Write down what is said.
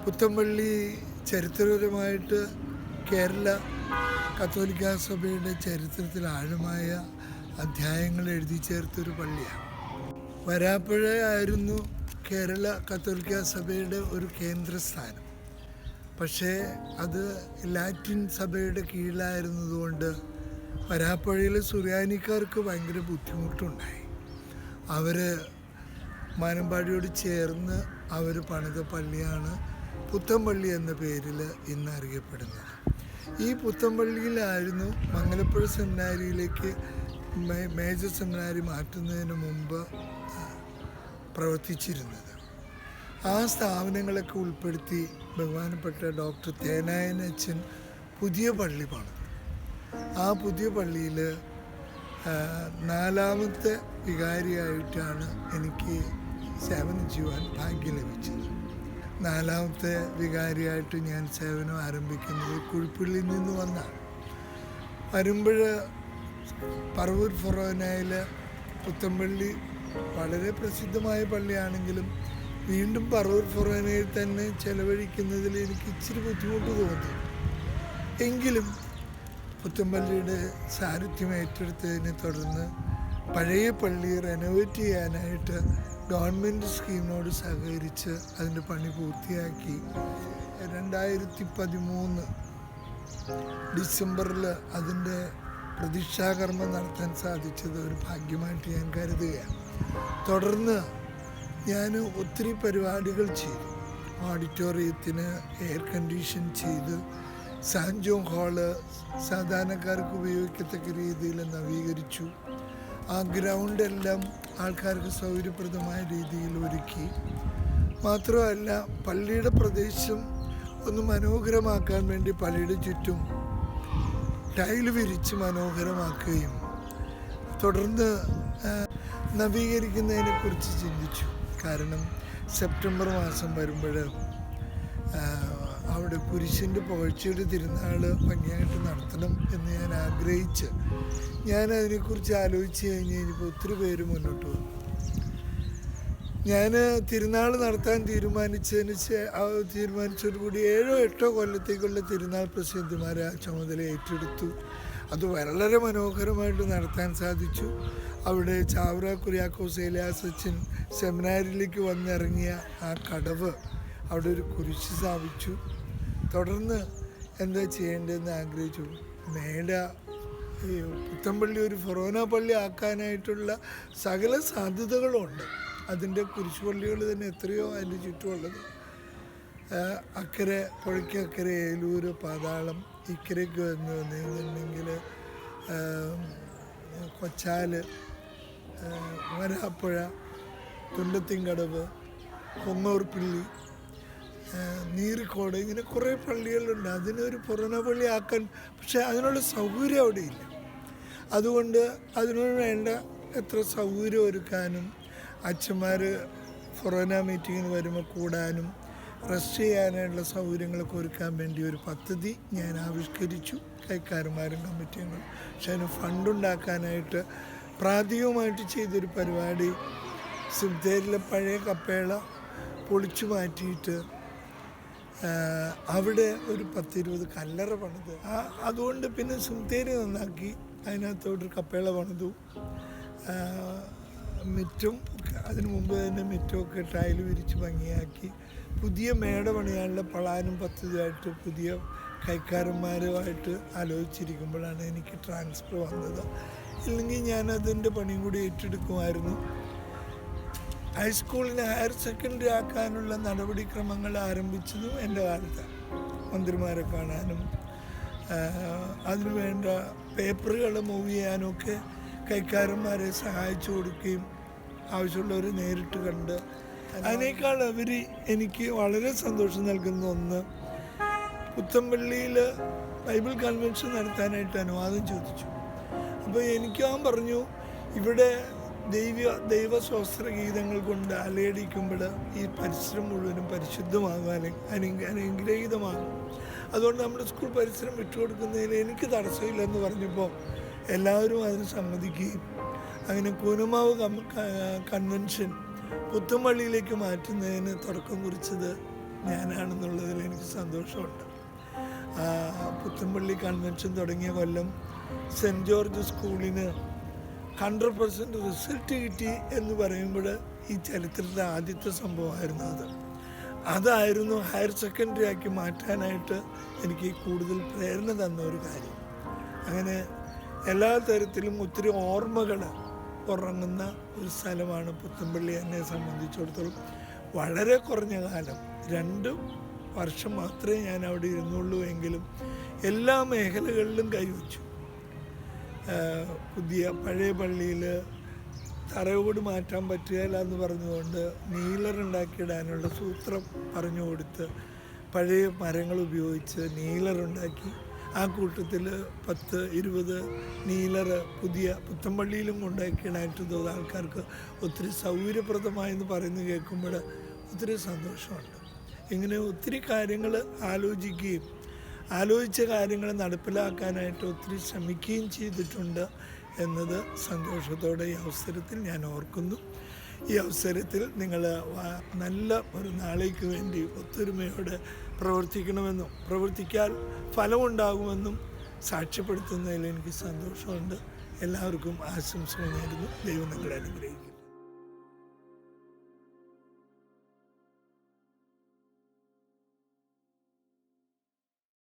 പുത്തമ്പള്ളി ചരിത്രപരമായിട്ട് കേരള കത്തോലിക്കാ സഭയുടെ ചരിത്രത്തിൽ ആഴമായ അധ്യായങ്ങൾ എഴുതി ചേർത്തൊരു പള്ളിയാണ്. വരാപ്പുഴ ആയിരുന്നു കേരള കത്തോലിക്കാ സഭയുടെ ഒരു കേന്ദ്രസ്ഥാനം. പക്ഷേ അത് ലാറ്റിൻ സഭയുടെ കീഴിലായിരുന്നതുകൊണ്ട് വരാപ്പുഴയിലെ സുറിയാനിക്കാർക്ക് ഭയങ്കര ബുദ്ധിമുട്ടുണ്ടായി. അവർ മാനമ്പാടിയോട് ചേർന്ന് അവർ പണിത പള്ളിയാണ് പുത്തമ്പള്ളി എന്ന പേരിൽ ഇന്ന് അറിയപ്പെടുന്നത്. ഈ പുത്തമ്പള്ളിയിലായിരുന്നു മംഗലപ്പുഴ സെമിനാരിയിലേക്ക് മേജർ സെമിനാരി മാറ്റുന്നതിന് മുമ്പ് പ്രവർത്തിച്ചിരുന്നത്. ആ സ്ഥാപനങ്ങളൊക്കെ ഉൾപ്പെടുത്തി ബഹുമാനപ്പെട്ട ഡോക്ടർ തേനായൻ അച്ഛൻ പുതിയ പള്ളി പണിതു. ആ പുതിയ പള്ളിയിൽ 4ാമത്തെ വികാരിയായിട്ടാണ് എനിക്ക് സേവനം ചെയ്യുവാൻ ഭാഗ്യം ലഭിച്ചത്. 4ാമത്തെ വികാരിയായിട്ട് ഞാൻ സേവനം ആരംഭിക്കുന്നത് കുഴിപ്പള്ളിയിൽ നിന്ന് വന്നാണ്. വരുമ്പോൾ പറവൂർ ഫൊറോനയിൽ പുത്തമ്പള്ളി വളരെ പ്രസിദ്ധമായ പള്ളിയാണെങ്കിലും വീണ്ടും പറവൂർ ഫൊറോനയിൽ തന്നെ ചെലവഴിക്കുന്നതിൽ എനിക്ക് ഇച്ചിരി ബുദ്ധിമുട്ട് തോന്നി. എങ്കിലും പുത്തമ്പള്ളിയുടെ സാരഥ്യം ഏറ്റെടുത്തതിനെ തുടർന്ന് പഴയ പള്ളി റെനോവേറ്റ് ചെയ്യാനായിട്ട് ഗവൺമെൻറ് സ്കീമിനോട് സഹകരിച്ച് അതിൻ്റെ പണി പൂർത്തിയാക്കി 2013 ഡിസംബറിൽ അതിൻ്റെ പ്രതിഷ്ഠാകർമ്മം നടത്താൻ സാധിച്ചത് ഒരു ഭാഗ്യമായിട്ട് ഞാൻ കരുതുകയാണ്. തുടർന്ന് ഞാൻ ഒത്തിരി പരിപാടികൾ ചെയ്തു. ഓഡിറ്റോറിയത്തിന് എയർ കണ്ടീഷൻ ചെയ്ത് സാൻജോങ് ഹാള് സാധാരണക്കാർക്ക് ഉപയോഗിക്കത്തക്ക രീതിയിൽ നവീകരിച്ചു. ആ ഗ്രൗണ്ടെല്ലാം ആൾക്കാർക്ക് സൗകര്യപ്രദമായ രീതിയിൽ ഒരുക്കി. മാത്രമല്ല പള്ളിയുടെ പ്രദേശം ഒന്ന് മനോഹരമാക്കാൻ വേണ്ടി പള്ളിയുടെ ചുറ്റും ടൈൽ വിരിച്ച് മനോഹരമാക്കുകയും തുടർന്ന് നവീകരിക്കുന്നതിനെക്കുറിച്ച് ചിന്തിച്ചു. കാരണം സെപ്റ്റംബർ മാസം വരുമ്പോൾ അവിടെ കുരിശിൻ്റെ പുകഴ്ചയുടെ തിരുനാൾ ഭംഗിയായിട്ട് നടത്തണം എന്ന് ഞാൻ ആഗ്രഹിച്ച് അതിനെക്കുറിച്ച് ആലോചിച്ച് കഴിഞ്ഞപ്പോൾ ഒത്തിരി പേര് മുന്നോട്ട് വന്നു. ഞാൻ തിരുനാൾ നടത്താൻ തീരുമാനിച്ചതോടുകൂടി 7-8 കൊല്ലത്തേക്കുള്ള തിരുനാൾ പ്രസിദ്ധന്മാരെ ആ ചുമതല ഏറ്റെടുത്തു. അത് വളരെ മനോഹരമായിട്ട് നടത്താൻ സാധിച്ചു. അവിടെ ചാവറ കുര്യാക്കോസ് ഏലിയാസ് അച്ഛൻ സെമിനാരിയിലേക്ക് വന്നിറങ്ങിയ ആ കടവ് അവിടെ ഒരു കുരിശ് സ്ഥാപിച്ചു. തുടർന്ന് എന്താ ചെയ്യേണ്ടതെന്ന് ആഗ്രഹിച്ചു. പുത്തമ്പള്ളി ഒരു ഫൊറോന പള്ളി ആക്കാനായിട്ടുള്ള സകല സാധ്യതകളുണ്ട്. അതിൻ്റെ കുരിശുപള്ളികൾ തന്നെ എത്രയോ അതിൻ്റെ ചുറ്റുമുള്ളത്. അക്കരെ പുഴയ്ക്കക്കരെ ഏലൂർ പാതാളം, ഇക്കരയ്ക്ക് വന്നിട്ടുണ്ടെങ്കിൽ കൊച്ചാൽ, വരാപ്പുഴ, തുണ്ടത്തിൻകടവ്, കൊങ്ങോർപ്പള്ളി, നീറിക്കോട്, ഇങ്ങനെ കുറേ പള്ളികളുണ്ട്. അതിനൊരു ഫൊറോന പള്ളി ആക്കാൻ പക്ഷേ അതിനുള്ള സൗകര്യം അവിടെ ഇല്ല. അതുകൊണ്ട് അതിനോട് വേണ്ട എത്ര സൗകര്യം ഒരുക്കാനും അച്ഛന്മാർ ഫൊറോന മീറ്റിങ്ങിന് വരുമ്പോൾ കൂടാനും റെസ്റ്റ് ചെയ്യാനായിട്ടുള്ള സൗകര്യങ്ങളൊക്കെ ഒരുക്കാൻ വേണ്ടി ഒരു പദ്ധതി ഞാൻ ആവിഷ്കരിച്ചു. കൈക്കാരന്മാരും കമ്മിറ്റികളും. പക്ഷെ അതിന് ഫണ്ടുണ്ടാക്കാനായിട്ട് പ്രാഥമികമായിട്ട് ചെയ്തൊരു പരിപാടി സിംതേരിലെ പഴയ കപ്പേള പൊളിച്ചു മാറ്റിയിട്ട് അവിടെ ഒരു 10-20 കല്ലറ പണിത്. അതുകൊണ്ട് പിന്നെ സിംതേരി നന്നാക്കി അതിനകത്തോട്ടൊരു കപ്പേള പണിതു. മിറ്റും അതിനു മുമ്പ് തന്നെ മിറ്റുമൊക്കെ ടൈൽ വിരിച്ച് ഭംഗിയാക്കി. പുതിയ മേട പണിയാനുള്ള പ്ലാനും പദ്ധതിയായിട്ട് പുതിയ കൈക്കാരന്മാരുമായിട്ട് ആലോചിച്ചിരിക്കുമ്പോഴാണ് എനിക്ക് ട്രാൻസ്ഫർ വന്നത്. ഇല്ലെങ്കിൽ ഞാൻ അതിൻ്റെ പണിയും കൂടി ഏറ്റെടുക്കുമായിരുന്നു. ഹൈസ്കൂളിനെ ഹയർ സെക്കൻഡറി ആക്കാനുള്ള നടപടിക്രമങ്ങൾ ആരംഭിച്ചതും എൻ്റെ കാലത്താണ്. മന്ത്രിമാരെ കാണാനും അതിനു വേണ്ട പേപ്പറുകൾ മൂവ് ചെയ്യാനുമൊക്കെ കൈക്കാരന്മാരെ സഹായിച്ചു കൊടുക്കുകയും ആവശ്യമുള്ളവർ നേരിട്ട് കണ്ട്. അതിനേക്കാൾ എനിക്ക് വളരെ സന്തോഷം നൽകുന്ന ഒന്ന്, പുത്തമ്പള്ളിയിൽ ബൈബിൾ കൺവെൻഷൻ നടത്താനായിട്ട് അനുവാദം ചോദിച്ചു. അപ്പോൾ ഞാൻ പറഞ്ഞു, ഇവിടെ ദൈവസ്വസ്ത്ര ഗീതങ്ങൾ കൊണ്ട് അലയടിക്കുമ്പോൾ ഈ പരിസരം മുഴുവനും പരിശുദ്ധമാകാൻ അനുഗ്രഹീതമാകും. അതുകൊണ്ട് നമ്മുടെ സ്കൂൾ പരിസരം വിട്ടുകൊടുക്കുന്നതിൽ എനിക്ക് തടസ്സമില്ലെന്ന് പറഞ്ഞപ്പോൾ എല്ലാവരും അതിന് സമ്മതിക്കുകയും അങ്ങനെ കൂനമാവ് കൺവെൻഷൻ പുത്തമ്പള്ളിയിലേക്ക് മാറ്റുന്നതിന് തുടക്കം കുറിച്ചത് ഞാനാണെന്നുള്ളതിൽ എനിക്ക് സന്തോഷമുണ്ട്. പുത്തൻപള്ളി കൺവെൻഷൻ തുടങ്ങിയ കൊല്ലം സെൻറ്റ് ജോർജ് സ്കൂളിന് 100% റിസൾട്ട് കിട്ടി എന്ന് പറയുമ്പോൾ ഈ ചരിത്രത്തിലെ ആദ്യത്തെ സംഭവമായിരുന്നു അത്. അതായിരുന്നു ഹയർ സെക്കൻഡറി ആക്കി മാറ്റാനായിട്ട് എനിക്ക് കൂടുതൽ പ്രേരണ തന്ന ഒരു കാര്യം. അങ്ങനെ എല്ലാ തരത്തിലും ഒത്തിരി ഓർമ്മകൾ ഉറങ്ങുന്ന ഒരു സ്ഥലമാണ് പുത്തൻപള്ളി. എന്നെ സംബന്ധിച്ചിടത്തോളം വളരെ കുറഞ്ഞ കാലം, 2 വർഷം മാത്രമേ ഞാൻ അവിടെ ഇരുന്നുള്ളൂ എങ്കിലും എല്ലാ മേഖലകളിലും കൈവച്ചു. പഴയ പള്ളിയിൽ തറയോട് മാറ്റാൻ പറ്റുകയില്ല എന്ന് പറഞ്ഞുകൊണ്ട് നീലർ ഉണ്ടാക്കിയിടാനുള്ള സൂത്രം പറഞ്ഞു കൊടുത്ത് പഴയ മരങ്ങൾ ഉപയോഗിച്ച് നീലറുണ്ടാക്കി. ആ കൂട്ടത്തിൽ 10-20 നീലർ പുത്തൻപള്ളിയിലും ഉണ്ടാക്കിയിടാനായിട്ട് തോന്നുന്ന ആൾക്കാർക്ക് ഒത്തിരി സൗകര്യപ്രദമായെന്ന് പറയുന്നത് കേൾക്കുമ്പോൾ ഒത്തിരി സന്തോഷമുണ്ട്. ഇങ്ങനെ ഒത്തിരി കാര്യങ്ങൾ ആലോചിക്കുകയും ആലോചിച്ച കാര്യങ്ങൾ നടപ്പിലാക്കാനായിട്ട് ഒത്തിരി ശ്രമിക്കുകയും ചെയ്തിട്ടുണ്ട് എന്നത് സന്തോഷത്തോടെ ഈ അവസരത്തിൽ ഞാൻ ഓർക്കുന്നു. ഈ അവസരത്തിൽ നിങ്ങൾ നല്ല ഒരു നാളേക്ക് വേണ്ടി ഒത്തൊരുമയോടെ പ്രവർത്തിക്കണമെന്നും പ്രവർത്തിക്കാൻ ഫലമുണ്ടാകുമെന്നും സാക്ഷ്യപ്പെടുത്തുന്നതിൽ എനിക്ക് സന്തോഷമുണ്ട്. എല്ലാവർക്കും ആശംസകൾ നേരുന്നു. ദൈവം നിങ്ങളെ അനുഗ്രഹിക്കും.